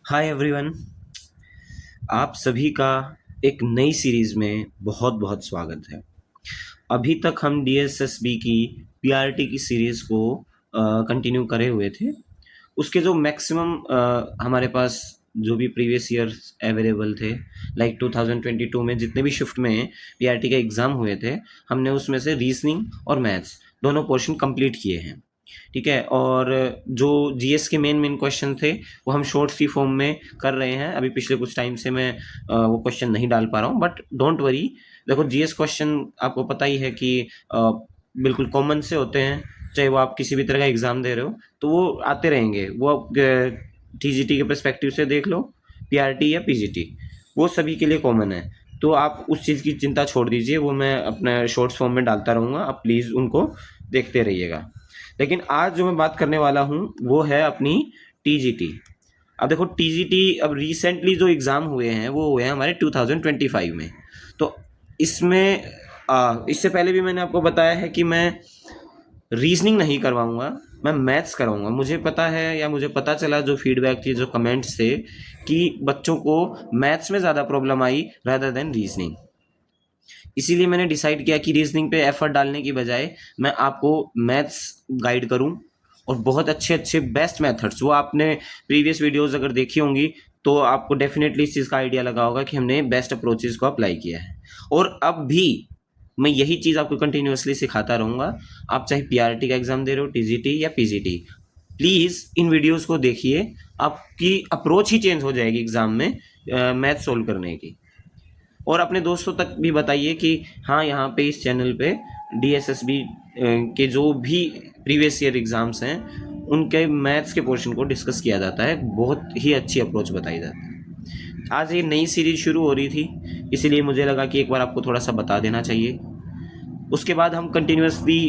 Hi everyone. आप सभी का एक नई सीरीज में बहुत बहुत स्वागत है। अभी तक हम डीएसएसबी की पीआरटी की सीरीज को कंटिन्यू करे हुए थे। उसके जो मैक्सिमम हमारे पास जो भी प्रीवियस ईयर्स अवेलेबल थे, लाइक 2022 में जितने भी शिफ्ट में पीआरटी के एग्ज़ाम हुए थे, हमने उसमें से रीजनिंग और मैथ्स दोनों पोर्शन कंप्लीट किए हैं। ठीक है। और जो जीएस के मेन क्वेश्चन थे वो हम शॉर्ट सी फॉर्म में कर रहे हैं। अभी पिछले कुछ टाइम से मैं वो क्वेश्चन नहीं डाल पा रहा हूँ, बट डोंट वरी। देखो, जीएस क्वेश्चन आपको पता ही है कि बिल्कुल कॉमन से होते हैं। चाहे वो आप किसी भी तरह का एग्ज़ाम दे रहे हो तो वो आते रहेंगे। वो टीजीटी के परस्पेक्टिव से देख लो, पीआरटी या पीजीटी, वो सभी के लिए कॉमन है। तो आप उस चीज़ की चिंता छोड़ दीजिए, वो मैं अपना शॉर्ट्स फॉर्म में डालता रहूँगा, आप प्लीज़ उनको देखते रहिएगा। लेकिन आज जो मैं बात करने वाला हूँ वो है अपनी टीजीटी। अब देखो, टीजीटी अब रिसेंटली जो एग्ज़ाम हुए हैं वो हुए हैं हमारे 2025 में। तो इसमें इससे पहले भी मैंने आपको बताया है कि मैं रीजनिंग नहीं करवाऊंगा, मैं मैथ्स कराऊंगा। मुझे पता है, या मुझे पता चला जो फीडबैक थी, जो कमेंट्स थे, कि बच्चों को मैथ्स में ज़्यादा problem I rather than reasoning. इसीलिए मैंने डिसाइड किया कि रीजनिंग पे एफर्ट डालने की बजाय मैं आपको मैथ्स गाइड करूं। और बहुत अच्छे अच्छे बेस्ट मेथड्स, वो आपने प्रीवियस वीडियोस अगर देखी होंगी तो आपको डेफिनेटली इस चीज़ का आइडिया लगा होगा कि हमने बेस्ट अप्रोचेस को अप्लाई किया है। और अब भी मैं यही चीज़ आपको कंटिन्यूअसली सिखाता रहूँगा। आप चाहे पीआरटी का एग्ज़ाम दे रहे हो, टीजीटी या पीजीटी, प्लीज़ इन वीडियोस को देखिए। आपकी अप्रोच ही चेंज हो जाएगी एग्ज़ाम में मैथ सोल्व करने की। और अपने दोस्तों तक भी बताइए कि हाँ, यहाँ पे इस चैनल पे डीएसएसबी के जो भी प्रीवियस ईयर एग्ज़ाम्स हैं उनके मैथ्स के पोर्शन को डिस्कस किया जाता है। बहुत ही अच्छी अप्रोच बताई जाती है। आज ये नई सीरीज शुरू हो रही थी, इसीलिए मुझे लगा कि एक बार आपको थोड़ा सा बता देना चाहिए। उसके बाद हम कंटिन्यूसली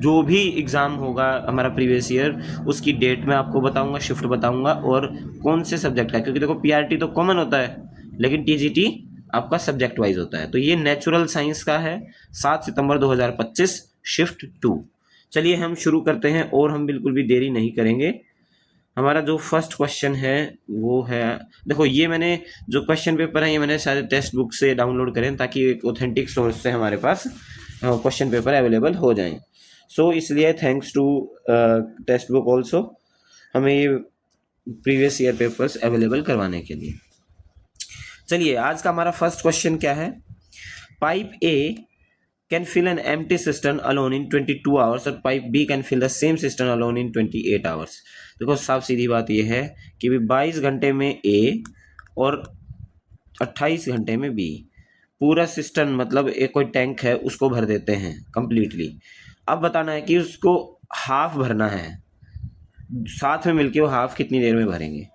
जो भी एग्ज़ाम होगा हमारा प्रीवियस ईयर, उसकी डेट मैं आपको बताऊंगा, शिफ्ट बताऊंगा, और कौन से सब्जेक्ट का। क्योंकि देखो, पीआरटी तो कॉमन होता है लेकिन टीजीटी आपका सब्जेक्ट वाइज होता है। तो ये नेचुरल साइंस का है, 7 सितंबर 2025, शिफ्ट 2। चलिए हम शुरू करते हैं और हम बिल्कुल भी देरी नहीं करेंगे। हमारा जो फर्स्ट क्वेश्चन है वो है, देखो ये मैंने जो क्वेश्चन पेपर है ये मैंने सारे टेक्स्ट बुक से डाउनलोड करें ताकि एक ऑथेंटिक सोर्स से हमारे पास क्वेश्चन पेपर अवेलेबल हो जाएं। सो इसलिए thanks to textbook also हमें ये प्रीवियस ईयर पेपर्स अवेलेबल करवाने के लिए। चलिए, आज का हमारा फर्स्ट क्वेश्चन क्या है। Pipe A can fill an empty cistern alone in 22 hours और pipe B can fill the same cistern alone in 28 hours। देखो, साफ सीधी बात यह है कि 22 घंटे में ए और 28 घंटे में बी पूरा सिस्टम, मतलब एक कोई टैंक है उसको भर देते हैं कंप्लीटली। अब बताना है कि उसको हाफ भरना है, साथ में मिलके वो हाफ कितनी देर में भरेंगे।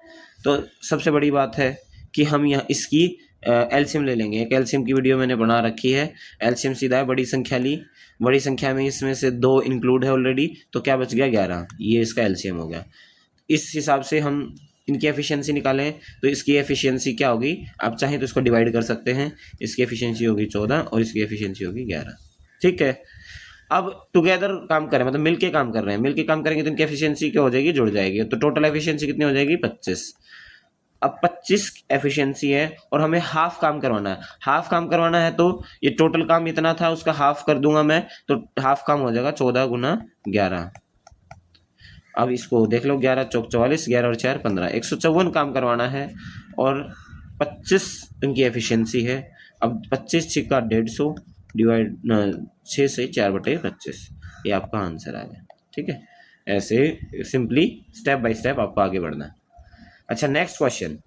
तो सबसे बड़ी बात है कि हम यहाँ इसकी एलसीएम ले लेंगे। एक एलसीएम की वीडियो मैंने बना रखी है। एलसीएम सीधा है, बड़ी संख्या ली, बड़ी संख्या में इसमें से 2 इंक्लूड है ऑलरेडी, तो क्या बच गया 11। ये इसका एलसीएम हो गया। इस हिसाब से हम इनकी एफिशिएंसी निकालें तो इसकी एफिशिएंसी क्या होगी, आप चाहें तो इसको डिवाइड कर सकते हैं। इसकी एफिशिएंसी होगी 14 और इसकी एफिशिएंसी होगी 11। ठीक है। अब टुगेदर काम करें, मतलब मिलके काम कर रहे हैं, मिलके काम करेंगे तो इनकी एफिशिएंसी क्या हो जाएगी, जुड़ जाएगी। तो टोटल एफिशिएंसी कितनी हो जाएगी, 25। अब 25 एफिशिएंसी है और हमें हाफ काम करवाना है। हाफ काम करवाना है तो ये टोटल काम इतना था, उसका हाफ कर दूंगा मैं, तो हाफ काम हो जाएगा 14 गुना 11। अब इसको देख लो, 11 चौक 44, 11 और 4 15, 154 काम करवाना है और 25 इनकी एफिशिएंसी है। अब 25 छिक्का 150 डिवाइड 6 से 4/25, ये आपका आंसर आ गया। ठीक है। ऐसे सिंपली स्टेप बाय स्टेप आपको आगे बढ़ना है। अच्छा, next question.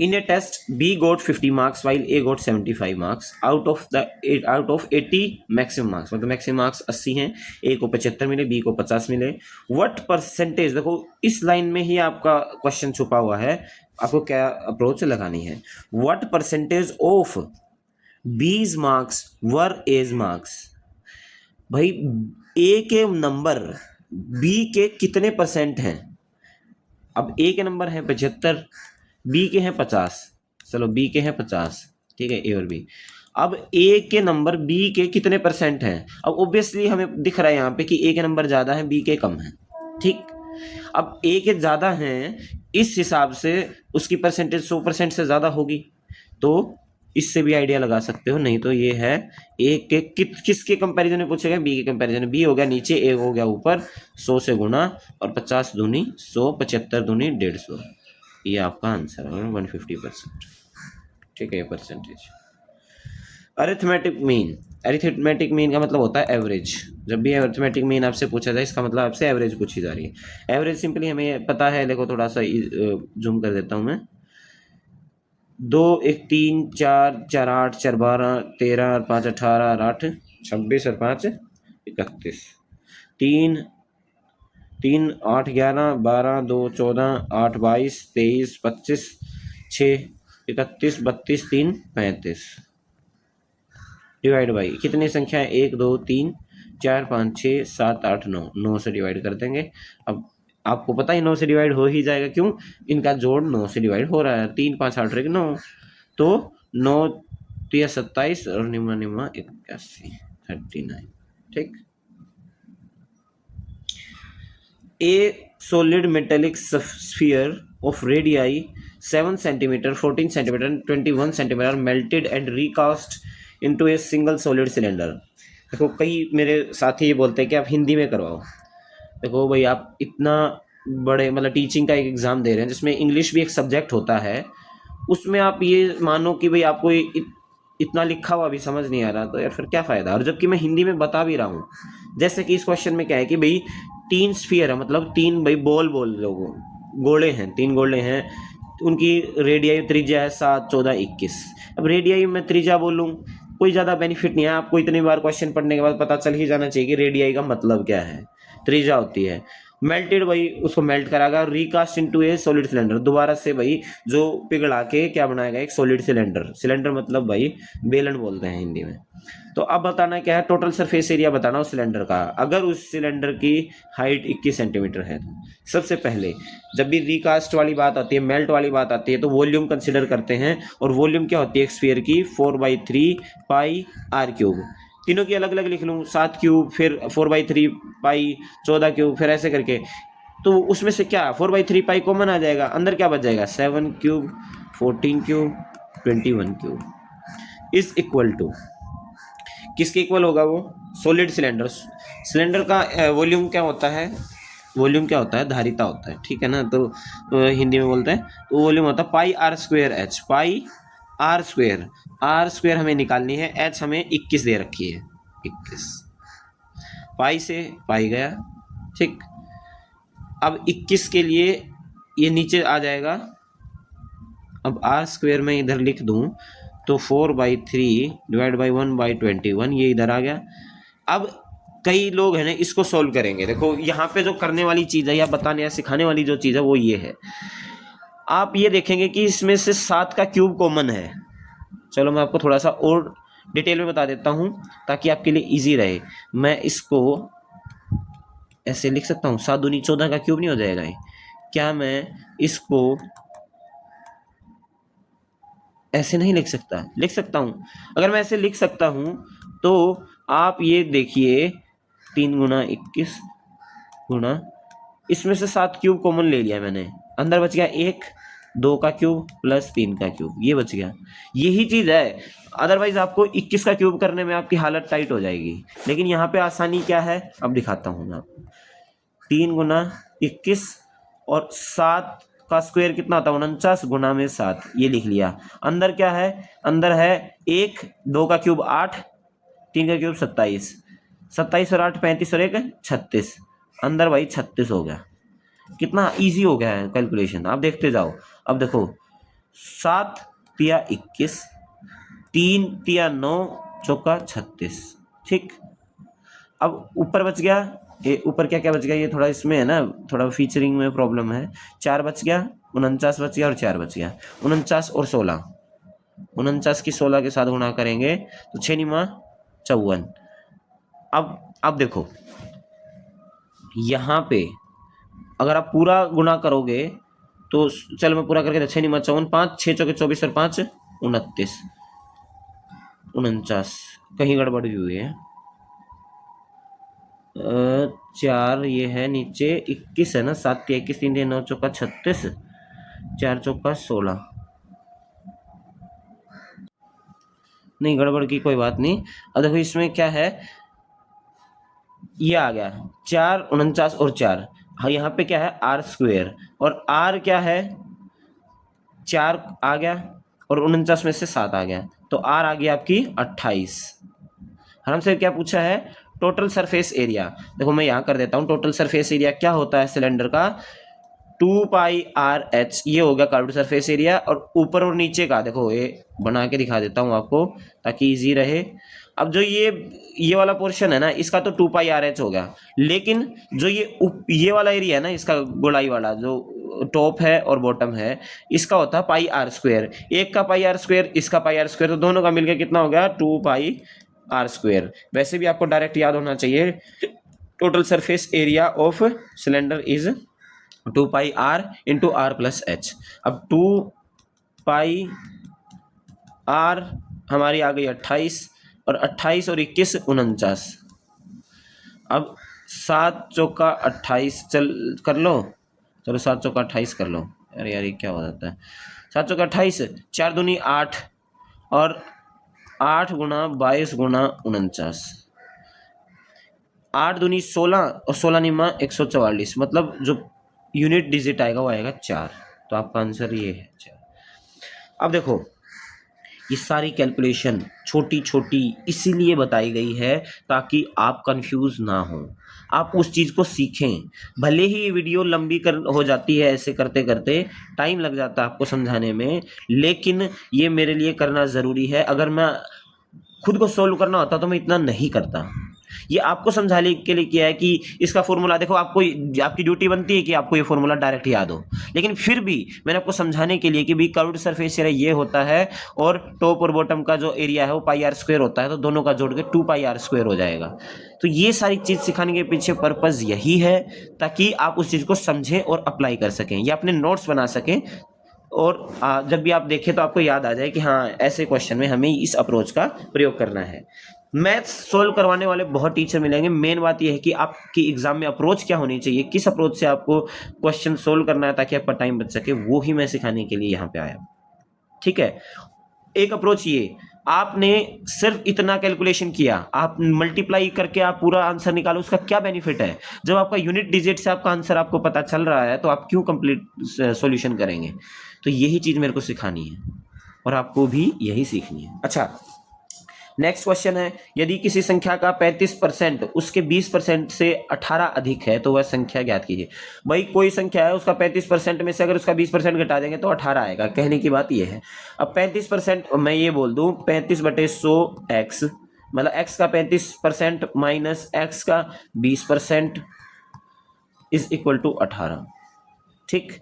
In a test, B got 50 marks while A got 75 marks out of 80 maximum marks। मतलब मैक्सिमम मार्क्स 80 हैं, A को 75 मिले, B को 50 मिले। What परसेंटेज, देखो इस लाइन में ही आपका क्वेश्चन छुपा हुआ है, आपको क्या अप्रोच लगानी है। What percentage of B's marks were A's marks। भाई, A के नंबर B के कितने परसेंट हैं। अब A के नंबर हैं 75, बी के हैं 50। चलो, बी के हैं 50, ठीक है, ए और बी। अब ए के नंबर बी के कितने परसेंट हैं। अब ऑब्वियसली हमें दिख रहा है यहाँ पे कि ए के नंबर ज़्यादा है, बी के कम है। ठीक। अब ए के ज़्यादा हैं, इस हिसाब से उसकी परसेंटेज 100% से ज़्यादा होगी, तो इससे भी आइडिया लगा सकते हो। नहीं तो ये है ए के किसके कंपैरिजन में पूछेगा, बी के कंपैरिजन में। बी हो गया नीचे, ए हो गया ऊपर, 100 से गुना और 50 दूनी 100, 75 दूनी 150, ये आपका आंसर है 150%। ठीक है, ये percentage. Arithmetic mean, arithmetic mean का मतलब होता है एवरेज। जब भी अरिथमेटिक मीन आपसे पूछा जाए, इसका मतलब आपसे एवरेज पूछी जा रही है। एवरेज सिंपली हमें पता है, देखो थोड़ा सा जूम कर देता हूँ मैं। 2 1 3 4 4 8 4 12 13 और 5 18 और 8 26 और 5 31, 3 3 8 11 12 2 14 8 22 23 25 6 31 32 3 35 डिवाइड बाई कितनी संख्या है, 1 2 3 4 5 6 7 8 9, 9 से डिवाइड कर देंगे। अब आपको पता है 9 से डिवाइड हो ही जाएगा, क्यों, इनका जोड़ 9 से डिवाइड हो रहा है। 3 5 8 9, तो 9 3 27 और निम्न 81 39। ठीक। A solid metallic sphere of radii 7 centimeter, 14 centimeter and 21 centimeter melted and recast into a single solid cylinder। देखो कई मेरे साथी ये बोलते हैं कि आप हिंदी में करवाओ। देखो भाई, आप इतना बड़े मतलब टीचिंग का एक एग्ज़ाम दे रहे हैं जिसमें इंग्लिश भी एक सब्जेक्ट होता है, उसमें आप ये मानो कि भाई आपको इतना लिखा हुआ भी समझ नहीं आ रहा, तो यार फिर क्या फ़ायदा। और जबकि मैं हिंदी में बता भी रहा हूँ, जैसे कि इस क्वेश्चन में क्या है कि भाई 3 स्फीयर है, मतलब 3 भाई बॉल बोल लोगों, गोले हैं, 3 गोले हैं, उनकी रेडियाई त्रिज्या है 7 14 21। अब रेडियाई में त्रिज्या बोलूँ, कोई ज़्यादा बेनिफिट नहीं है। आपको इतनी बार क्वेश्चन पढ़ने के बाद पता चल ही जाना चाहिए कि रेडियाई का मतलब क्या है, त्रिज्या होती है। मेल्टेड भाई उसको मेल्ट कराएगा, रिकास्ट इनटू ए सॉलिड सिलेंडर, दोबारा से भाई जो पिघला के क्या बनाएगा, एक सॉलिड सिलेंडर। सिलेंडर मतलब भाई बेलन बोलते हैं हिंदी में। तो अब बताना क्या है, टोटल सरफेस एरिया बताना उस सिलेंडर का। अगर उस सिलेंडर की हाइट 21 सेंटीमीटर है, तो सबसे पहले जब भी रिकास्ट वाली बात आती है, मेल्ट वाली बात आती है, तो वॉल्यूम कंसिडर करते हैं। और वॉल्यूम क्या होती है एक स्फीयर की, 4/3 पाई आर क्यूब। तीनों की अलग अलग लिख लूँ, 7 क्यूब, फिर 4/3 पाई, 14 क्यूब, फिर ऐसे करके। तो उसमें से क्या 4/3 पाई कॉमन आ जाएगा, अंदर क्या बच जाएगा, 7 cube, 14 cube, 21 cube is equal to, किसके इक्वल होगा वो, सॉलिड सिलेंडर। सिलेंडर का वॉल्यूम क्या होता है, वॉल्यूम क्या होता है, धारिता होता है, ठीक है ना। तो हिंदी में बोलते हैं, तो वॉल्यूम होता है pi R square H, pi R square. R square हमें निकालनी है, एच हमें 21 दे रखी है, 21 पाई से पाई गया। ठीक, अब 21 के लिए ये नीचे आ जाएगा। अब आर स्क्वेयर में इधर लिख दूं तो 4/3 डिवाइड बाई 1/21, ये इधर आ गया। अब कई लोग हैं ना इसको सोल्व करेंगे। देखो यहाँ पे जो करने वाली चीज़ है या बताने या सिखाने वाली जो चीज़ है वो ये है, आप ये देखेंगे कि इसमें से 7 का क्यूब कॉमन है। चलो मैं आपको थोड़ा सा और डिटेल में बता देता हूँ ताकि आपके लिए इजी रहे। मैं इसको ऐसे लिख सकता हूँ, 7 दूनी 14 का क्यूब नहीं हो जाएगा ये? क्या मैं इसको ऐसे नहीं लिख सकता, लिख सकता हूँ। अगर मैं ऐसे लिख सकता हूँ तो आप ये देखिए, 3 गुना 21 गुना, इसमें से 7 क्यूब कॉमन ले लिया मैंने, अंदर बच गया 1, 2 का क्यूब प्लस 3 का क्यूब, ये बच गया। यही चीज़ है, अदरवाइज आपको 21 का क्यूब करने में आपकी हालत टाइट हो जाएगी। लेकिन यहाँ पे आसानी क्या है, अब दिखाता हूँ मैं आपको। 3 गुना 21 और 7 का स्क्वायर कितना होता है, 49 गुना में 7, ये लिख लिया। अंदर क्या है, अंदर है 1, 2 का क्यूब 8, 3 का क्यूब 27, 27 और 8 35 और 1 36, अंदर भाई 36 हो गया। कितना इजी हो गया है कैलकुलेशन, आप देखते जाओ। अब देखो 7 तिया 21, 3 तिया 9, चौका 36। ठीक, अब ऊपर बच गया, ये ऊपर क्या क्या बच गया, ये थोड़ा इसमें है ना, थोड़ा फीचरिंग में प्रॉब्लम है। 4 बच गया, 49 बच गया और 4 बच गया, 49 और 16, 49 की 16 के साथ गुणा करेंगे तो 6 निमा 54। अब देखो यहाँ पे अगर आप पूरा गुणा करोगे तो, चलो मैं पूरा करके, 6 निमा 54, 5 6 चौके 24 और 5 29, 49, कहीं गड़बड़ हुई है। 4 ये है नीचे 21 है ना, 7 के 21, 3 9 चौका 36, 4 चौका 16। नहीं, गड़बड़ की कोई बात नहीं। अब देखो इसमें क्या है, ये आ गया 4 49 और 4। हाँ, यहाँ पे क्या है आर स्क्वेयर, और आर क्या है 4 आ गया, और 49 में से 7 आ गया, तो आर आ गया आपकी 28। हमसे क्या पूछा है, टोटल सरफेस एरिया। देखो मैं यहाँ कर देता हूँ, टोटल सरफेस एरिया क्या होता है सिलेंडर का, 2πr/h, ये होगा कर्व्ड सरफेस एरिया। और ऊपर और नीचे का देखो, ये बना के दिखा देता हूँ आपको ताकि इजी रहे। अब जो ये वाला पोर्शन है ना, इसका तो 2πr/h हो गया, लेकिन जो ये वाला एरिया है ना, इसका गोलाई वाला जो टॉप है और बॉटम है, इसका होता है πr²। एक का πr², इसका πr², तो दोनों का मिलकर कितना हो गया 2πr²। वैसे भी आपको डायरेक्ट याद होना चाहिए, total surface area of cylinder is 2πr into r+h। अब 2πr हमारी आ गई 28, और 28 और 21 49। अब 7 चौका 28 चल कर लो, चलो 7 चौका 28 कर लो। अरे यार ये क्या हो जाता है, 7 चौका 28, 4 दूनी 8, और 8 गुना 22 गुना 49, 8 दूनी 16, और 16 निमा 144, मतलब जो यूनिट डिजिट आएगा वो आएगा 4। तो आपका आंसर ये है 4। अब देखो ये सारी कैलकुलेशन छोटी छोटी इसीलिए बताई गई है ताकि आप कंफ्यूज ना हो, आप उस चीज़ को सीखें। भले ही ये वीडियो लंबी हो जाती है, ऐसे करते करते टाइम लग जाता है आपको समझाने में, लेकिन ये मेरे लिए करना ज़रूरी है। अगर मैं खुद को सोल्व करना होता तो मैं इतना नहीं करता। ये आपको समझाने के लिए किया है कि इसका फॉर्मूला देखो, आपको आपकी ड्यूटी बनती है कि आपको ये फॉर्मूला डायरेक्ट याद हो, लेकिन फिर भी मैंने आपको समझाने के लिए कि भी कर्व्ड सरफेस एरिया ये होता है, और टॉप और बॉटम का जो एरिया है वो πr² होता है, तो दोनों का जोड़ के 2πr² हो जाएगा। तो ये सारी चीज़ सिखाने के पीछे पर्पज़ यही है ताकि आप उस चीज़ को समझें और अप्लाई कर सकें, या अपने नोट्स बना सकें, और जब भी आप देखें तो आपको याद आ जाए कि हाँ ऐसे क्वेश्चन में हमें इस अप्रोच का प्रयोग करना है। मैथ सोल्व करवाने वाले बहुत टीचर मिलेंगे, मेन बात यह है कि आपकी एग्जाम में अप्रोच क्या होनी चाहिए, किस अप्रोच से आपको क्वेश्चन सोल्व करना है ताकि आपका टाइम बच सके, वो ही मैं सिखाने के लिए यहाँ पे आया। ठीक है, एक अप्रोच ये, आपने सिर्फ इतना कैलकुलेशन किया, आप मल्टीप्लाई करके आप पूरा आंसर निकालो, उसका क्या बेनिफिट है। जब आपका यूनिट डिजिट से आपका आंसर आपको पता चल रहा है तो आप क्यों कंप्लीट सॉल्यूशन करेंगे। तो यही चीज मेरे को सिखानी है और आपको भी यही सीखनी है। अच्छा, नेक्स्ट क्वेश्चन है, यदि किसी संख्या का 35% उसके 20% से 18 अधिक है तो वह संख्या ज्ञात कीजिए। भाई कोई संख्या है, उसका 35% में से अगर उसका 20% घटा देंगे तो 18 आएगा, कहने की बात यह है। अब 35% मैं ये बोल दूं 35/100x, मतलब x का 35% माइनस x का 20% इज इक्वल टू 18। ठीक,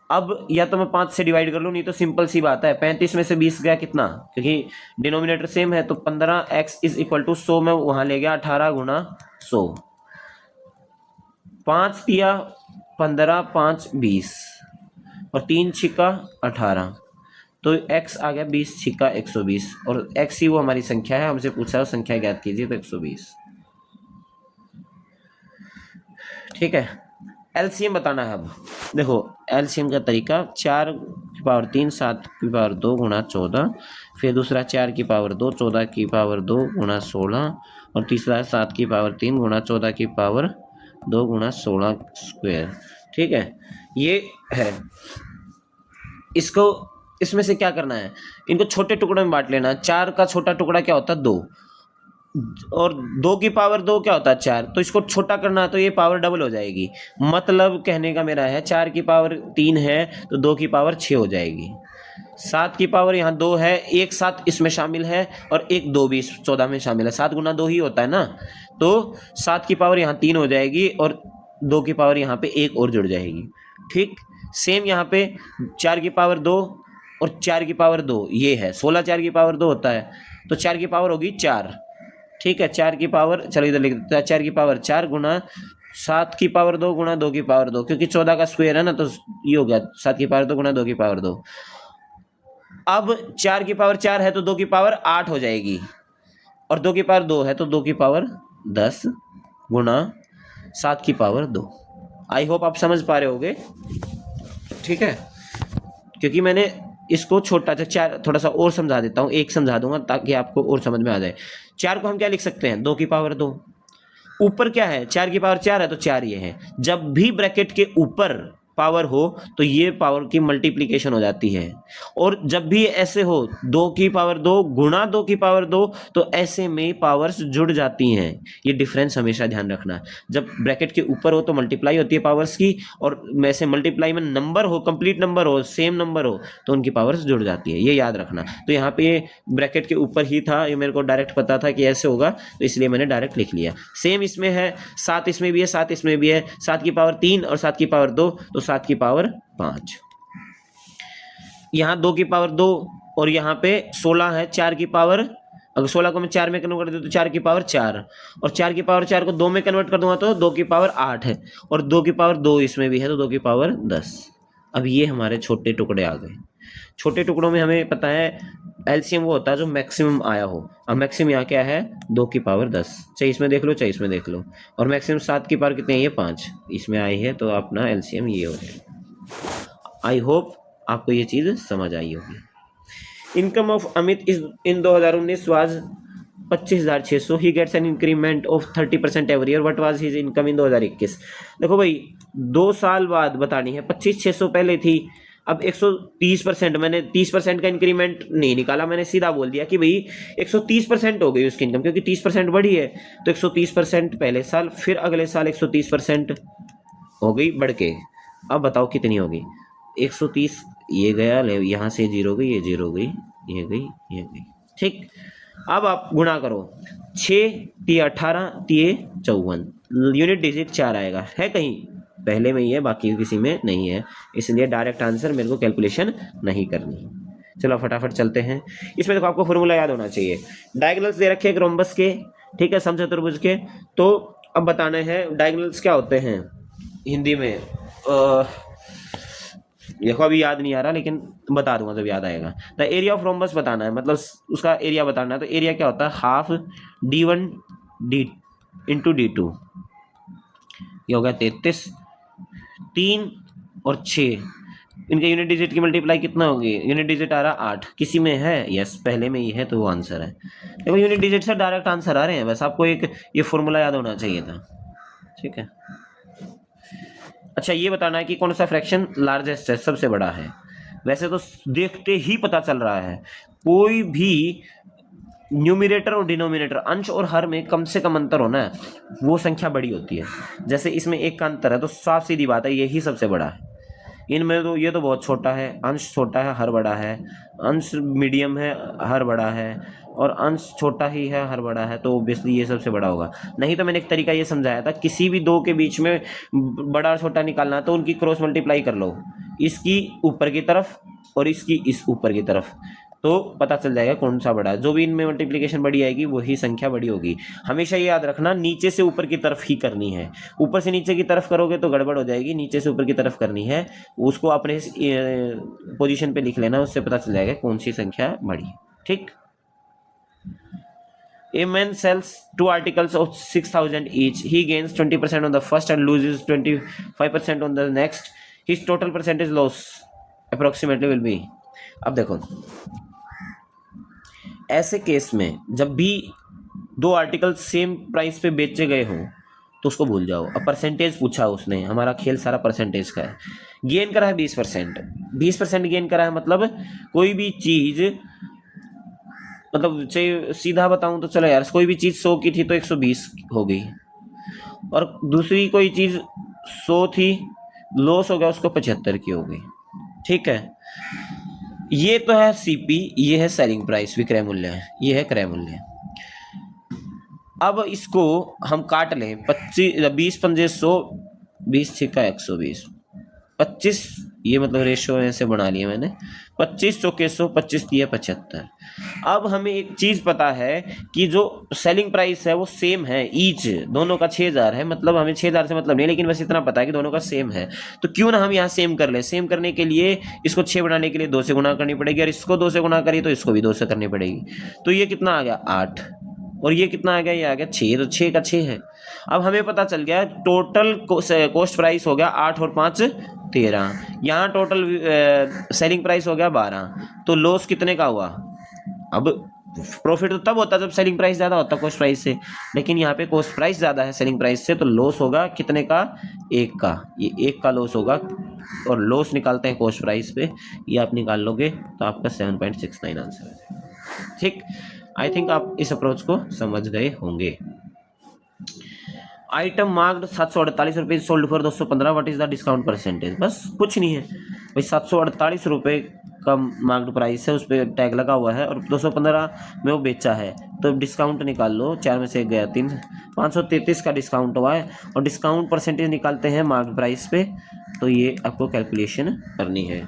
अब या तो मैं 5 से डिवाइड कर लूँ, नहीं तो सिंपल सी बात है, 35 में से 20 गया कितना, क्योंकि डिनोमिनेटर सेम है, तो 15x इज इक्वल टू 100 में वहां ले गया 18 गुना 100, 5 दिया 15, 5 20, और 3 छिका 18, तो x आ गया 20 छिका 120, और x ही वो हमारी संख्या है, हमसे पूछा है संख्या ज्ञात कीजिए, तो 120। ठीक है, एलसीएम बताना है। अब देखो एलसीएम का तरीका, 4 की पावर 3 7 की पावर 2 गुणा 14, फिर दूसरा 4 की पावर 2 14 की पावर 2 गुणा 16, और तीसरा 7 की पावर 3 गुणा 14 की पावर 2 गुणा 16 स्क्वायर। ठीक है, ये है। इसको इसमें से क्या करना है, इनको छोटे टुकड़ों में बांट लेना। 4 का छोटा टुकड़ा क्या होता है 2, और 2 की पावर 2 क्या होता है 4, तो इसको छोटा करना है तो ये पावर डबल हो जाएगी। मतलब कहने का मेरा है 4 की पावर 3 है तो 2 की पावर 6 हो जाएगी। 7 की पावर यहाँ 2 है, एक 7 इसमें शामिल है और एक 2 भी 14 में शामिल है, 7 गुना 2 ही होता है ना, तो 7 की पावर यहाँ 3 हो जाएगी और 2 की पावर यहाँ पे 1 और जुड़ जाएगी। ठीक, सेम यहाँ पे 4 की पावर 2 और 4 की पावर 2 ये है, 16 4 की पावर 2 होता है, तो 4 की पावर होगी 4। ठीक है, 4 की पावर, चलो इधर लिख देते हैं, 4 की पावर 4 गुना 7 की पावर 2 गुना 2 की पावर 2, क्योंकि 14 का स्क्वायर है ना, तो ये हो गया 7 की पावर 2 गुना 2 की पावर 2। अब 4 की पावर 4 है तो 2 की पावर 8 हो जाएगी, और 2 की पावर 2 है तो 2 की पावर 10 गुना 7 की पावर 2। आई होप आप समझ पा रहे होगे, ठीक है, क्योंकि मैंने इसको छोटा सा 4 थोड़ा सा और समझा देता हूँ, एक समझा दूंगा ताकि आपको और समझ में आ जाए। 4 को हम क्या लिख सकते हैं, 2 की पावर 2। ऊपर क्या है, 4 की पावर 4 है तो 4 ये है। जब भी ब्रैकेट के ऊपर पावर हो तो ये पावर की मल्टीप्लिकेशन हो जाती है, और जब भी ऐसे हो 2 की पावर 2 गुणा 2 की पावर 2 तो ऐसे में पावर्स जुड़ जाती हैं। ये डिफरेंस हमेशा ध्यान रखना। जब ब्रैकेट के ऊपर हो तो मल्टीप्लाई होती है पावर्स की, और वैसे मल्टीप्लाई में नंबर हो, कंप्लीट नंबर हो, सेम नंबर हो तो उनकी पावर्स जुड़ जाती है, ये याद रखना। तो यहाँ पे ब्रैकेट के ऊपर ही था, ये मेरे को डायरेक्ट पता था कि ऐसे होगा तो इसलिए मैंने डायरेक्ट लिख लिया। सेम इसमें है, 7 इसमें भी है, 7 इसमें भी है, 7 की पावर 3 और 7 की पावर 2 तो 7 की पावर 5। यहाँ 2 की पावर 2 और यहाँ पे 16 है, 4 की पावर, अगर 16 को मैं 4 में कन्वर्ट कर दूँ तो 4 की पावर 4, और 4 की पावर 4 को 2 में कन्वर्ट कर दूंगा तो 2 की पावर 8 है, और 2 की पावर 2 इसमें भी है तो 2 की पावर 10। अब ये हमारे छोटे टुकड़े आ गए। छोटे टुकड़ों में हमें पता है एलसीएम वो होता है जो मैक्सिमम आया हो। अब मैक्सिमम यहाँ क्या है, 2 की पावर 10, चाहे इसमें देख लो चाहे इसमें देख लो, और मैक्सिमम 7 की पावर कितनी है, ये 5 इसमें आई है, तो अपना एलसीएम ये हो गया। आई होप आपको ये चीज़ समझ आई होगी। Income of Amit is in 2019 was 25,600। He gets an increment of 30% every year. What was his income in 2021। देखो भाई 2 साल बाद बतानी है, 25,600 पहले थी, अब 130%, मैंने 30% का इंक्रीमेंट नहीं निकाला, मैंने सीधा बोल दिया कि भाई 130% हो गई उसकी इनकम, क्योंकि 30% बढ़ी है तो 130% पहले साल, फिर अगले साल 130% हो गई बढ़ के। अब बताओ कितनी होगी, 130 ये गया, यहाँ से 0 गई, ये 0 गई, ये गई, ये गई, ठीक। अब आप गुणा करो, 6 × 18 × 54, यूनिट डिजिट 4 आएगा, है कहीं पहले में ही है, बाकी किसी में नहीं है, इसलिए डायरेक्ट आंसर मेरे को कैलकुलेशन नहीं करनी। चलो फटाफट चलते हैं। इसमें देखो आपको फॉर्मूला याद होना चाहिए। डायगोनल्स दे रखे हैं रोम्बस के, ठीक है, समचतुर्भुज के, तो अब बताना है डायगोनल्स क्या होते हैं हिंदी में। देखो अभी याद नहीं आ रहा लेकिन बता दूंगा जब याद आएगा। द एरिया ऑफ रोम्बस बताना है, मतलब उसका एरिया बताना है, तो एरिया क्या होता है, half d1 d into d2, ये हो गया 33। 3 और 6 इनके यूनिट डिजिट की मल्टीप्लाई कितना होगी, यूनिट डिजिट आ रहा 8, किसी में है, यस पहले में ही है तो वो आंसर है। देखो यूनिट डिजिट से डायरेक्ट आंसर आ रहे हैं, बस आपको एक ये फॉर्मूला याद होना चाहिए था, ठीक है। अच्छा ये बताना है कि कौन सा फ्रैक्शन लार्जेस्ट है, सबसे बड़ा है। वैसे तो देखते ही पता चल रहा है, कोई भी न्यूमिनेटर और डिनोमिनेटर, अंश और हर में कम से कम अंतर होना है, वो संख्या बड़ी होती है। जैसे इसमें 1 का अंतर है तो साफ सीधी बात है यही सबसे बड़ा है। इनमें तो ये तो बहुत छोटा है, अंश छोटा है हर बड़ा है, अंश मीडियम है हर बड़ा है, और अंश छोटा ही है हर बड़ा है, तो ऑब्वियसली ये सबसे बड़ा होगा। नहीं तो मैंने एक तरीका ये समझाया था, किसी भी 2 के बीच में बड़ा और छोटा निकालना तो उनकी क्रॉस मल्टीप्लाई कर लो, इसकी ऊपर की तरफ और इसकी इस ऊपर की तरफ, तो पता चल जाएगा कौन सा बड़ा है। जो भी इनमें मल्टीप्लिकेशन बड़ी आएगी वही संख्या बड़ी होगी। हमेशा ये याद रखना, नीचे से ऊपर की तरफ ही करनी है, ऊपर से नीचे की तरफ करोगे तो गड़बड़ हो जाएगी, नीचे से ऊपर की तरफ करनी है। उसको अपने पोजीशन पे लिख लेना, उससे पता चल जाएगा कौन सी संख्या बड़ी है, ठीक। A man sells 2 articles of 6,000 each. He gains 20% on the first and loses 25% on the next. His total percentage loss approximately will be. अब देखो ऐसे केस में जब भी 2 आर्टिकल सेम प्राइस पे बेचे गए हों तो उसको भूल जाओ। अब परसेंटेज पूछा उसने, हमारा खेल सारा परसेंटेज का है। गेन करा है 20%, 20% गेन करा है, मतलब कोई भी चीज़, मतलब चाहे सीधा बताऊं तो चलो यार, कोई भी चीज़ 100 की थी तो 120 हो गई, और दूसरी कोई चीज़ 100 थी, लॉस हो गया उसको 75 की हो गई, ठीक है। ये तो है सीपी, ये है सेलिंग प्राइस, विक्रय मूल्य, ये है क्रय मूल्य। अब इसको हम काट लें, 20 पंजे 100, 20 छिक्का 120, 25, ये मतलब रेशो ऐसे बना लिया मैंने, 25 चौके 100, 25 दिया 75। अब हमें एक चीज़ पता है कि जो सेलिंग प्राइस है वो सेम है, ईच दोनों का 6,000 है, मतलब हमें 6,000 से मतलब नहीं, लेकिन बस इतना पता है कि दोनों का सेम है, तो क्यों ना हम यहाँ सेम कर ले। सेम करने के लिए इसको 6 बनाने के लिए 2 से गुणा करनी पड़ेगी, और इसको 2 से गुणा करी तो इसको भी 2 से करनी पड़ेगी, तो ये कितना आ गया 8, और ये कितना आ गया, ये आ गया 6, तो 6 का 6 है। अब हमें पता चल गया टोटल कॉस्ट प्राइस हो गया 8 और 5 13, यहाँ टोटल सेलिंग प्राइस हो गया 12, तो लॉस कितने का हुआ। अब प्रॉफिट तो तब होता जब सेलिंग प्राइस ज़्यादा होता कॉस्ट प्राइस से, लेकिन यहाँ पे कॉस्ट प्राइस ज़्यादा है सेलिंग प्राइस से, तो लॉस होगा कितने का, 1 का, ये 1 का लॉस होगा। और लॉस निकालते हैं कॉस्ट प्राइस पे, ये आप निकाल लोगे तो आपका 7.69 आंसर है। ठीक, आई थिंक आप इस अप्रोच को समझ गए होंगे। आइटम मार्क्ड 748 रुपये sold for 215, what is the discount percentage. बस कुछ नहीं है भाई, 748 रुपये का मार्क्ड प्राइस है, उस पर टैग लगा हुआ है और 215 में वो बेचा है, तो डिस्काउंट निकाल लो, 4 में से 1 गया 3, 533 का डिस्काउंट हुआ है और डिस्काउंट परसेंटेज निकालते हैं मार्क्ड प्राइस पे, तो ये आपको कैलकुलेशन करनी है।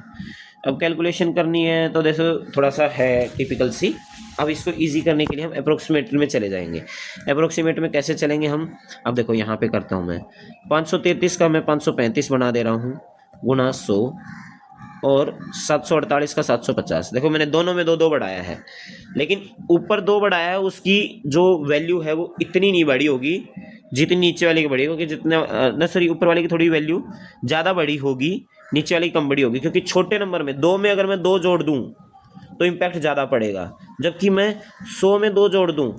अब कैलकुलेशन करनी है तो देखो थोड़ा सा है टिपिकल सी। अब इसको इजी करने के लिए हम अप्रोक्सीमेट में चले जाएंगे। अप्रोक्सीमेट में कैसे चलेंगे हम, अब देखो यहाँ पे करता हूँ मैं 533 का मैं 535 बना दे रहा हूँ गुना 100 और 748 का 750। देखो मैंने दोनों में 2 बढ़ाया है, लेकिन ऊपर 2 बढ़ाया है, उसकी जो वैल्यू है वो इतनी नहीं बढ़ी होगी जितनी नीचे वाले की बढ़ी होगी, जितना सॉरी ऊपर वाले की थोड़ी वैल्यू ज़्यादा बढ़ी होगी, नीचे वाली कम बड़ी होगी, क्योंकि छोटे नंबर में 2 में अगर मैं 2 जोड़ दूं तो इम्पैक्ट ज़्यादा पड़ेगा, जबकि मैं 100 में 2 जोड़ दूं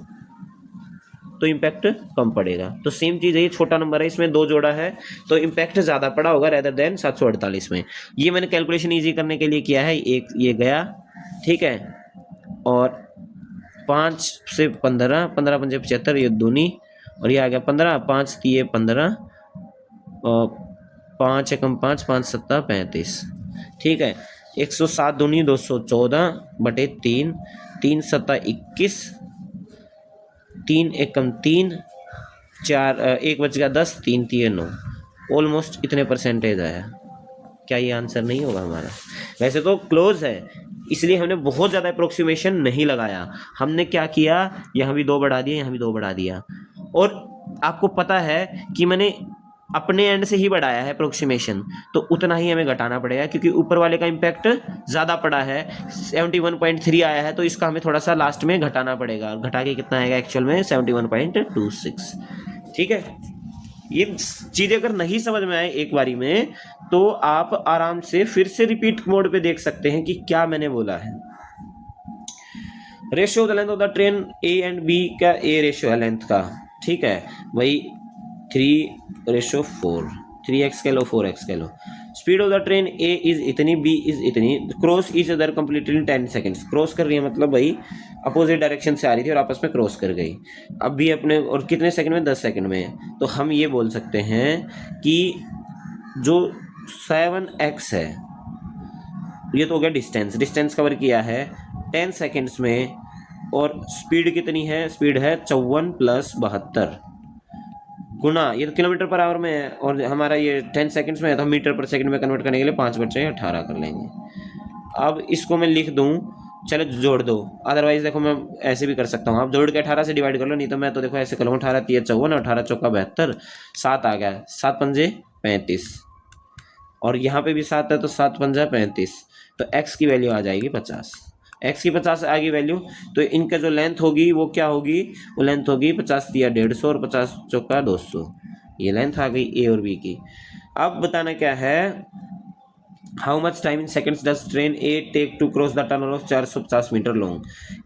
तो इम्पैक्ट कम पड़ेगा। तो सेम चीज़ है, ये छोटा नंबर है, इसमें 2 जोड़ा है तो इम्पैक्ट ज़्यादा पड़ा होगा रेदर देन 748 में। ये मैंने कैलकुलेशन ईजी करने के लिए किया है, एक ये गया, ठीक है, और 5 से 15, 15 पंजे 75, ये दूनी, और ये आ गया 15, 5 दिए 15 और 5 एकम 5, 5 सत्ता 35, ठीक है। 107 दूनी 214 बटे 3, 3 सत्ता 21, 3 एकम 3, 4 1 बच गया 10, 3 3 9, ऑलमोस्ट इतने परसेंटेज आया। क्या ये आंसर नहीं होगा हमारा? वैसे तो क्लोज है, इसलिए हमने बहुत ज़्यादा अप्रोक्सीमेशन नहीं लगाया। हमने क्या किया, यहाँ भी 2 बढ़ा दिया, यहाँ भी 2 बढ़ा दिया, और आपको पता है कि मैंने अपने एंड से ही बढ़ाया है अप्रोक्सीमेशन, तो उतना ही हमें घटाना पड़ेगा, क्योंकि ऊपर वाले का इम्पैक्ट ज़्यादा पड़ा है, 71.3 आया है, तो इसका हमें थोड़ा सा लास्ट में घटाना पड़ेगा। घटा के कितना आएगा एक्चुअल में 71.26, ठीक है। ये चीज़ें अगर नहीं समझ में आए एक बारी में, तो आप आराम से फिर से रिपीट मोड पे देख सकते हैं कि क्या मैंने बोला है। Ratio of the length of the train A and B का, ए रेशियो है लेंथ का, ठीक है, वही 3:4, 3x कह लो 4x कह लो। Speed of the train A is इतनी, बी इज इतनी, cross each other completely in 10 seconds. Cross कर रही है मतलब भाई अपोजिट डायरेक्शन से आ रही थी और आपस में क्रॉस कर गई। अब भी अपने, और कितने सेकंड में, 10 सेकंड में। तो हम ये बोल सकते हैं कि जो 7x है, ये तो हो गया डिस्टेंस, डिस्टेंस कवर किया है 10 सेकेंड्स में, और स्पीड कितनी है, स्पीड है 54 + 72 गुना, ये तो किलोमीटर पर आवर में है, और हमारा ये 10 सेकंड्स में है, तो मीटर पर सेकंड में कन्वर्ट करने के लिए 5 बचे 18 कर लेंगे। अब इसको मैं लिख दूं, चलो जोड़ दो, अदरवाइज देखो मैं ऐसे भी कर सकता हूँ, आप जोड़ के 18 से डिवाइड कर लो, नहीं तो मैं तो देखो ऐसे कर लूँ, 18 × 3 = 54, 18 × 4 = 72, 7 आ गया, 7 पंजे 35, और यहाँ पे भी 7 है तो 7 पंजा 35, तो x की वैल्यू आ जाएगी 50, x की 50 आ गई वैल्यू, तो इनका जो लेंथ होगी वो क्या होगी, वो लेंथ होगी 50 × 3 = 150 और 50 × 4 = 200, ये लेंथ आ गई ए और बी की। अब बताना क्या है, how much time in seconds does train A take to cross the tunnel of 450 metre long.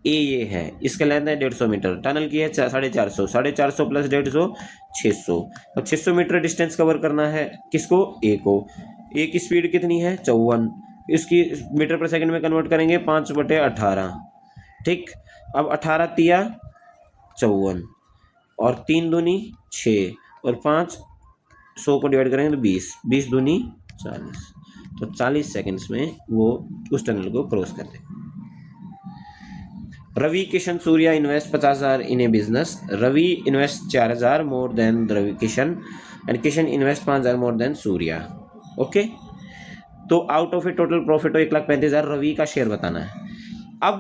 A ये है, इसका लेंथ है 150 मीटर, टनल की है 450, 450 + 150 600। अब 600 मीटर डिस्टेंस कवर करना है, किसको, ए को। ए की स्पीड कितनी है 54, इसकी मीटर पर सेकंड में कन्वर्ट करेंगे 5/18, ठीक। अब 18 × 3 = 54, और 3 दूनी 6, और 5 100 को डिवाइड करेंगे तो 20, 20 दूनी 40, तो 40 सेकंड्स में वो उस टनल को क्रॉस कर दे। Ravi Kishan Surya invest 50,000 in a business. Ravi invest 4,000 more than Ravi Kishan, and Kishan invest 5,000 more than Surya. Okay, तो out of a total profit हो 1,35,000, रवि का शेयर बताना है। अब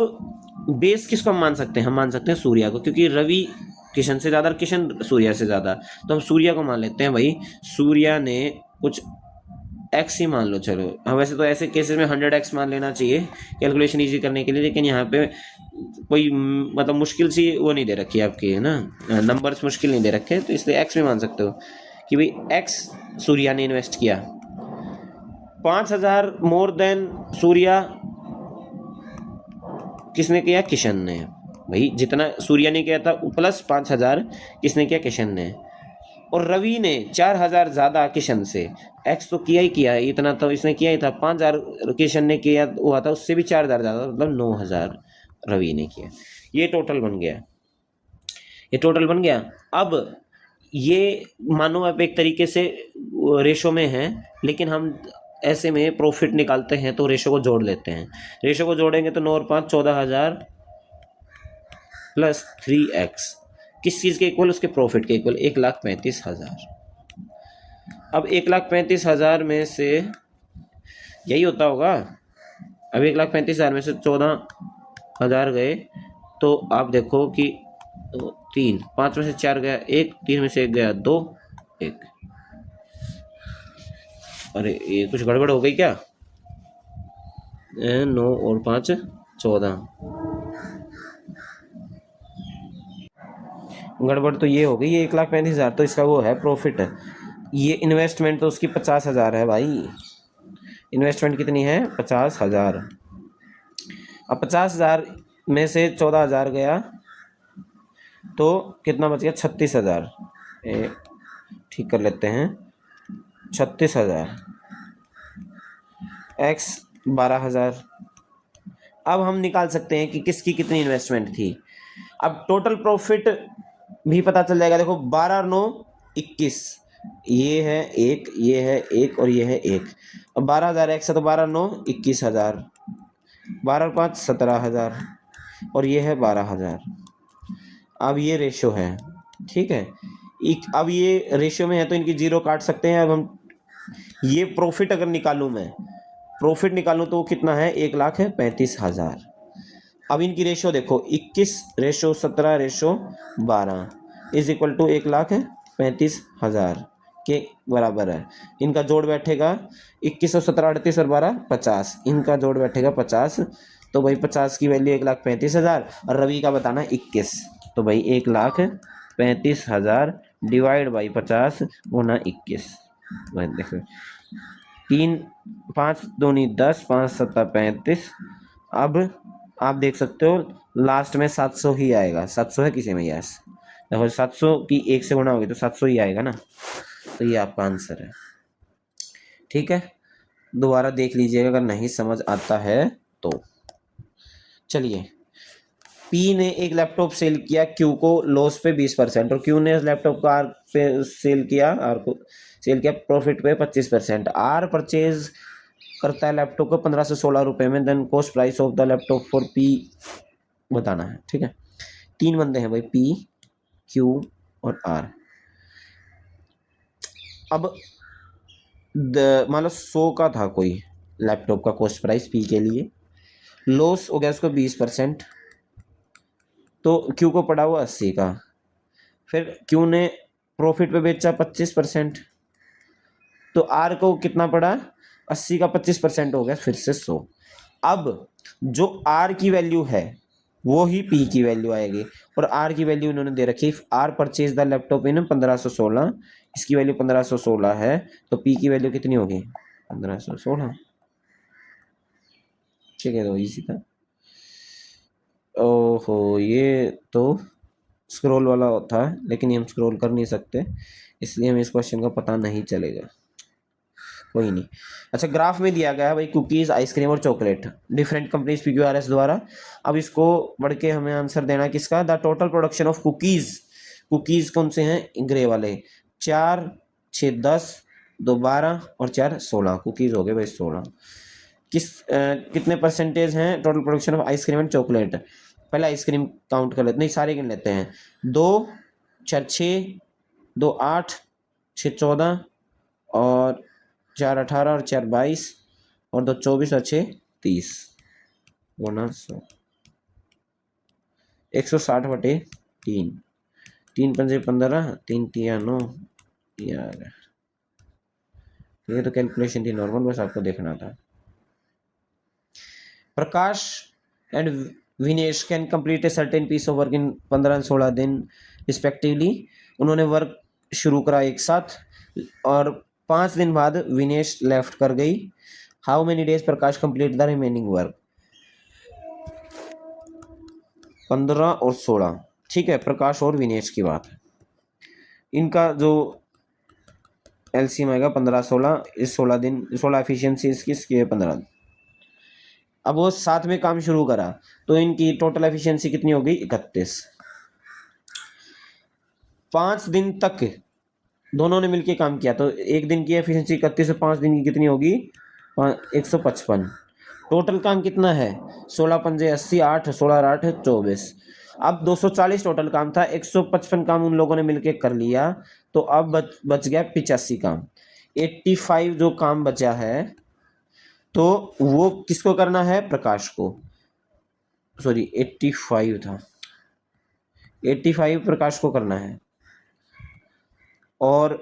बेस किसको हम मान सकते हैं, हम मान सकते हैं सूर्या को, क्योंकि रवि किशन से ज़्यादा, किशन सूर्या से ज़्यादा, तो हम सूर्या को मान लेते हैं। भाई सूर्या ने कुछ x ही मान लो। चलो हाँ, वैसे तो ऐसे केसेस में 100x मान लेना चाहिए कैलकुलेशन इजी करने के लिए, लेकिन यहाँ पे कोई मतलब मुश्किल सी वो नहीं दे रखी है आपकी, है ना, नंबर्स मुश्किल नहीं दे रखे, तो इसलिए x भी मान सकते हो कि भाई x सूर्या ने इन्वेस्ट किया 5,000 मोर देन सूर्या, किसने किया? किशन ने। भाई जितना सूर्या ने किया था प्लस 5,000 किसने किया? किशन ने। और रवि ने 4,000 ज्यादा किशन से, एक्स तो किया ही किया, इतना तो इसने किया ही था, 5,000 किशन ने किया हुआ था, उससे भी 4,000 ज्यादा, मतलब 9,000 रवि ने किया। ये टोटल बन गया, ये टोटल बन गया। अब ये मानो आप एक तरीके से रेशो में है, लेकिन हम ऐसे में प्रॉफिट निकालते हैं तो रेशो को जोड़ लेते हैं। रेशो को जोड़ेंगे तो 9 और 5 14,000 प्लस 3x किस चीज़ के इक्वल? उसके प्रॉफिट के इक्वल, 1,35,000। अब 1,35,000 में से यही होता होगा। अब 1,35,000 में से 14,000 गए तो आप देखो कि 3, 5 में से 4 गया 1, 3 में से 1 गया 2, 1। अरे ये कुछ गड़बड़ हो गई क्या? 9 और 5 14। गड़बड़ तो ये हो गई, ये 1,35,000 तो इसका वो है प्रॉफिट है। ये इन्वेस्टमेंट तो उसकी 50,000 है भाई। इन्वेस्टमेंट कितनी है? 50,000। अब 50,000 में से 14,000 गया तो कितना बच गया? 36,000। ठीक कर लेते हैं, 36,000 x 12,000। अब हम निकाल सकते हैं कि किसकी कितनी इन्वेस्टमेंट थी। अब टोटल प्रॉफिट भी पता चल जाएगा। देखो 12 और 9 21, ये है 1, ये है 1 और ये है 1। अब 12,000 x है तो 12 9 21,000, 12 और 5 17,000 और ये है 12,000। अब ये रेशो है, ठीक है। अब ये रेशियो में है तो इनकी जीरो काट सकते हैं। अब हम ये प्रॉफिट अगर निकालूं, मैं प्रॉफिट निकालूं तो कितना है? 1,35,000। अब इनकी रेशो देखो, 21 ratio 17 ratio 12 is equal to 1,35,000 के बराबर है। इनका जोड़ बैठेगा 21 और 17 38 और 12 50, इनका जोड़ बैठेगा 50। तो भाई 50 की वैल्यू 1,35,000 और रवि का बताना 21, तो भाई 1,35,000 डिवाइड बाई 50 गुना 21। देखो 3 5 दूनी 10 5 7 35। अब आप देख सकते हो लास्ट में 700 ही आएगा। 700 है किसी में? यस। देखो 700 की 1 से गुणा होगी तो 700 ही आएगा ना, तो ये आपका आंसर है। ठीक है, दोबारा देख लीजिएगा अगर नहीं समझ आता है तो। चलिए, पी ने एक लैपटॉप सेल किया क्यू को लॉस पे 20%, और क्यू ने लैपटॉप को आर पे सेल किया, आर को सेल किया प्रॉफिट पे 25%। आर परचेज करता है लैपटॉप को 1516 रुपए में, then cost price of the laptop for P बताना है। ठीक है, 3 बंदे हैं भाई, पी क्यू और आर। अब मान लो 100 का था कोई लैपटॉप का कॉस्ट प्राइस पी के लिए, लॉस हो गया उसको 20%, तो क्यू को पड़ा हुआ 80 का। फिर क्यू ने प्रॉफिट पे बेचा 25%, तो आर को कितना पड़ा? 80 का 25% हो गया फिर से 100। अब जो आर की वैल्यू है वो ही पी की वैल्यू आएगी, और आर की वैल्यू इन्होंने दे रखी, आर परचेज द लैपटॉप इन 1516, इसकी वैल्यू 1516 है, तो पी की वैल्यू कितनी होगी? 1516। ठीक है, तो इजी था। ओहो, ये तो स्क्रॉल वाला होता है, लेकिन ये हम स्क्रॉल कर नहीं सकते, इसलिए हमें इस क्वेश्चन का पता नहीं चलेगा। कोई नहीं। अच्छा, ग्राफ में दिया गया है भाई कुकीज़, आइसक्रीम और चॉकलेट, डिफरेंट कंपनीज PQRS द्वारा। अब इसको बढ़ के हमें आंसर देना है किसका? The total production of cookies. Cookies कौन से हैं? ग्रे वाले। 4 6 10 2 12 और 4 16 कुकीज़ हो गए भाई 16। कितने परसेंटेज हैं total production of ice cream and chocolate? पहले आइसक्रीम काउंट कर लेते, नहीं सारे गिन लेते हैं। 2 4 6 2 8 6 14 और 4 18 और 4 22 और 2 24 और 6 30 गुना 100, 160/3। 3 पंजे 15, 3 तिया 9, 11। ये तो कैलकुलेशन थी नॉर्मल, बस आपको देखना था। Prakash and Vinesh can complete a certain piece of work in 15 और 16 दिन रिस्पेक्टिवली। उन्होंने वर्क शुरू करा एक साथ और 5 दिन बाद विनेश लेफ्ट कर गई। How many days Prakash complete the remaining work? 15 और 16, ठीक है, प्रकाश और विनेश की बात है। इनका जो एलसीएम आएगा 15-16, इस 16 दिन, 16 एफिशिएंसी इसकी है 15। अब वो साथ में काम शुरू करा तो इनकी टोटल एफिशिएंसी कितनी हो गई? 31। 5 दिन तक दोनों ने मिलकर काम किया तो एक दिन की एफिशिएंसी 31 और 5 दिन की कितनी होगी? 155। टोटल काम कितना है? 16 पंजे 80, 8 16 और 8 24। अब 240 टोटल काम था, 155 काम उन लोगों ने मिलकर कर लिया, तो अब बच गया 85 काम। 85 जो काम बचा है तो वो किसको करना है? प्रकाश को। सॉरी 85 था, 85 प्रकाश को करना है। और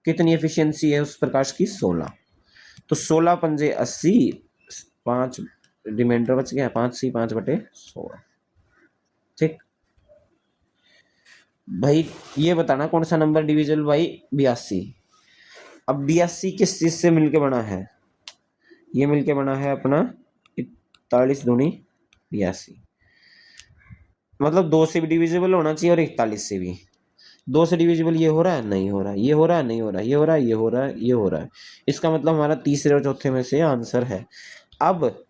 कितनी एफिशिएंसी है उस प्रकाश की? 16। तो 16 पंजे 80, 5 रिमाइंडर बच गया, 5/16। ठीक भाई, ये बताना कौन सा नंबर डिविजिबल बाई 82। अब 82 किस चीज से मिलके बना है? ये मिलके बना है अपना 41 दूनी 82, मतलब 2 से भी डिविजिबल होना चाहिए और 41 से भी। 2 से डिविजिबल ये हो रहा है, नहीं हो रहा, ये हो रहा है, नहीं हो रहा, ये हो रहा है, ये हो रहा है, ये हो रहा है। इसका मतलब हमारा तीसरे और चौथे में से आंसर है। अब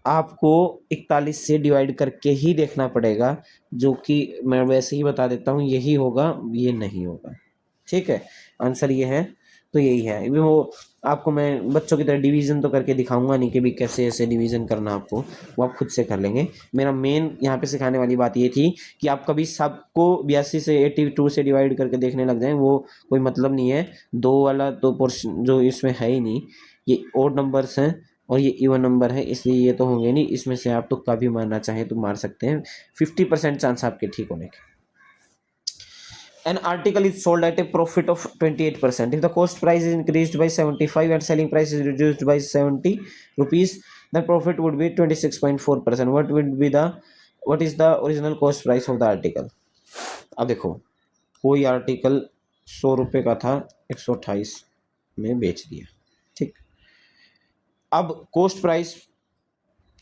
आपको 41 से डिवाइड करके ही देखना पड़ेगा, जो कि मैं वैसे ही बता देता हूँ, यही होगा, ये नहीं होगा। ठीक है, आंसर ये है, तो यही है। वो आपको मैं बच्चों की तरह डिवीजन तो करके दिखाऊंगा नहीं कि भी कैसे ऐसे डिवीजन करना, आपको वो आप खुद से कर लेंगे। मेरा मेन यहाँ पे सिखाने वाली बात ये थी कि आप कभी सबको 82 से 82 से डिवाइड करके देखने लग जाएं, वो कोई मतलब नहीं है। 2 वाला तो पोर्शन जो इसमें है ही नहीं, ये ओड नंबर्स हैं और ये इवन नंबर है, इसलिए ये तो होंगे नहीं। इसमें से आप तुक्का भी मारना चाहें तो मार सकते हैं, 50% चांस आपके ठीक होने के। An article is sold at a profit of 28%. If the cost price is increased by 75 and selling price is reduced by 70 rupees, then profit would be 26.4%. What is the original cost price of the article? अब देखो, कोई article 100 रुपये का था, 128 में बेच दिया, ठीक। अब कोस्ट प्राइस,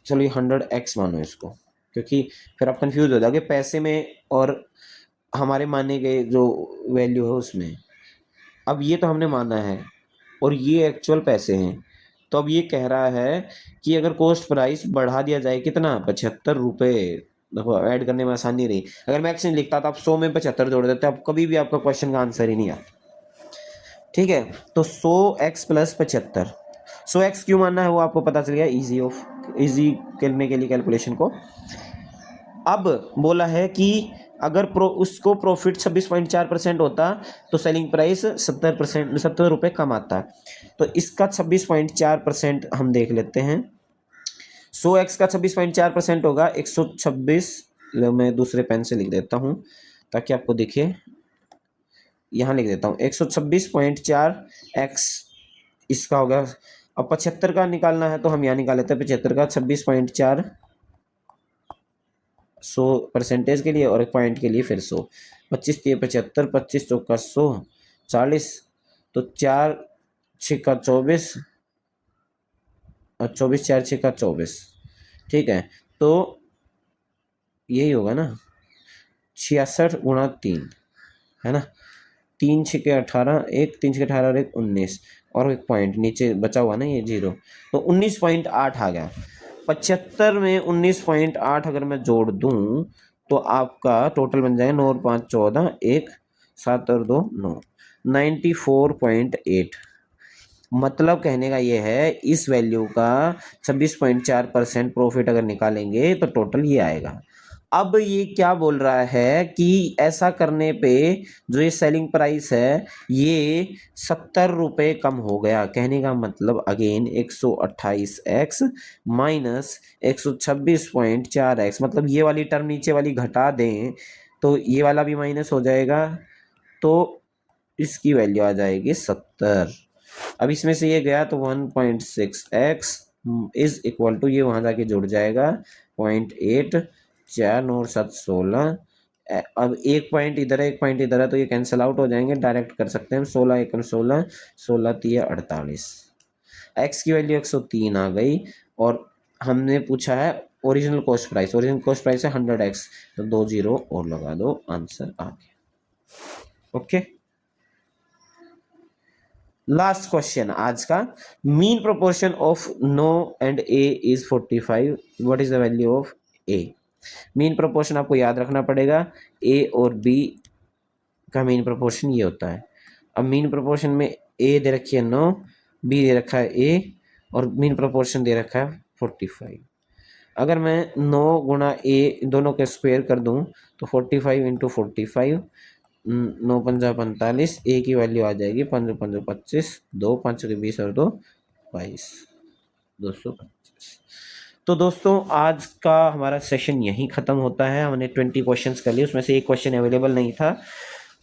चलो 100x मानो इसको, क्योंकि फिर आप कंफ्यूज हो जाओगे पैसे में और हमारे माने गए जो वैल्यू है उसमें। अब ये तो हमने माना है और ये एक्चुअल पैसे हैं, तो अब ये कह रहा है कि अगर कॉस्ट प्राइस बढ़ा दिया जाए, कितना? 75 रुपये। देखो ऐड करने में आसानी रही, अगर मैं एक्शन लिखता था आप 100 में 75 जोड़ देते, अब कभी भी आपका क्वेश्चन का आंसर ही नहीं आता। ठीक है, तो 100x प्लस 75, 100x क्यों मानना है वो आपको पता चल गया, इजी करने के लिए कैलकुलेशन को। अब बोला है कि अगर उसको प्रॉफिट 26.4% होता तो सेलिंग प्राइस 70 रुपये कम आता, तो इसका 26.4% हम देख लेते हैं। 100x का 26.4% होगा 126। मैं दूसरे पेन से लिख देता हूँ ताकि आपको दिखे, यहाँ लिख देता हूँ 126.4x इसका होगा। अब 75 का निकालना है तो हम यहाँ निकाल लेते हैं 75 का 26.4, 100 परसेंटेज के लिए और एक पॉइंट के लिए फिर 100, 25 × 75, 25 चौका 100, 40, तो 4 × 24 और 24 4 × 24, ठीक है, तो यही होगा ना, 66 × 3 है ना, 3 × 6 = 18, 1 3 × 18 और 1 19 और एक पॉइंट नीचे बचा हुआ ना ये 0, तो 19.8 आ गया। 75 में 19.8 अगर मैं जोड़ दूं तो आपका टोटल बन जाएगा 9 और 5 14, 1 7 और 2 9, 94.8। मतलब कहने का ये है, इस वैल्यू का 26.4% प्रॉफिट अगर निकालेंगे तो टोटल ये आएगा। अब ये क्या बोल रहा है कि ऐसा करने पे जो ये सेलिंग प्राइस है ये 70 रुपये कम हो गया। कहने का मतलब अगेन 128x माइनस 126.4x, मतलब ये वाली टर्म नीचे वाली घटा दें तो ये वाला भी माइनस हो जाएगा, तो इसकी वैल्यू आ जाएगी 70। अब इसमें से ये गया तो 1.6x इज इक्वल टू, ये वहां जाके जुड़ जाएगा 0.8, 4 9 7 16। अब एक पॉइंट इधर है एक पॉइंट इधर है तो ये कैंसिल आउट हो जाएंगे, डायरेक्ट कर सकते हैं हम। 16 एकम 16, 16 तिया 48। एक्स की वैल्यू 103 आ गई। और हमने पूछा है original cost price, original cost price है 100x, तो 2 जीरो और लगा दो, आंसर आ गया। ओके, लास्ट क्वेश्चन आज का। Mean proportion of no and A is 45, what is the value of A. Mean proportion आपको याद रखना पड़ेगा, ए और बी का मीन प्रोपोर्शन ये होता है। अब मीन प्रोपोर्शन में ए दे रखी है 9, बी दे रखा है ए, और मीन प्रोपोर्शन दे रखा है 45। अगर मैं 9 गुणा ए दोनों के स्क्वायर कर दूं तो 45 इंटू 45, 9 पंजा 45, ए की वैल्यू आ जाएगी 5 5 25, 2 5 के 20 और 2 22, 225। तो दोस्तों आज का हमारा सेशन यहीं ख़त्म होता है। हमने 20 क्वेश्चंस कर लिए, उसमें से एक क्वेश्चन अवेलेबल नहीं था।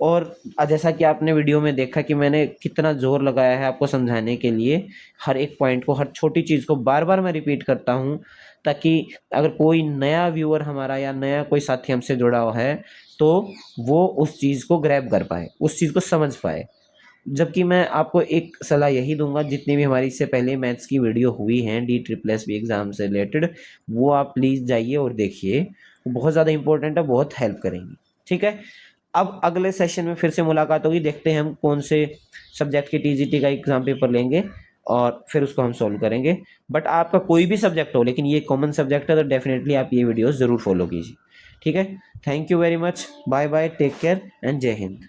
और जैसा कि आपने वीडियो में देखा कि मैंने कितना जोर लगाया है आपको समझाने के लिए, हर एक पॉइंट को, हर छोटी चीज़ को बार बार मैं रिपीट करता हूँ, ताकि अगर कोई नया व्यूअर हमारा या नया कोई साथी हमसे जुड़ा हुआ है तो वो उस चीज़ को ग्रैब कर पाए, उस चीज़ को समझ पाए। जबकि मैं आपको एक सलाह यही दूंगा, जितनी भी हमारी इससे पहले मैथ्स की वीडियो हुई हैं DSSB एग्ज़ाम से रिलेटेड, वो आप प्लीज़ जाइए और देखिए, वो बहुत ज़्यादा इंपॉर्टेंट है, बहुत हेल्प करेंगी। ठीक है, अब अगले सेशन में फिर से मुलाकात होगी, देखते हैं हम कौन से सब्जेक्ट के TGT का एग्ज़ाम पेपर लेंगे और फिर उसको हम सॉल्व करेंगे। बट आपका कोई भी सब्जेक्ट हो, लेकिन ये कॉमन सब्जेक्ट है, तो डेफिनेटली आप ये वीडियोस ज़रूर फॉलो कीजिए। ठीक है, thank you very much, bye bye, take care and जय हिंद।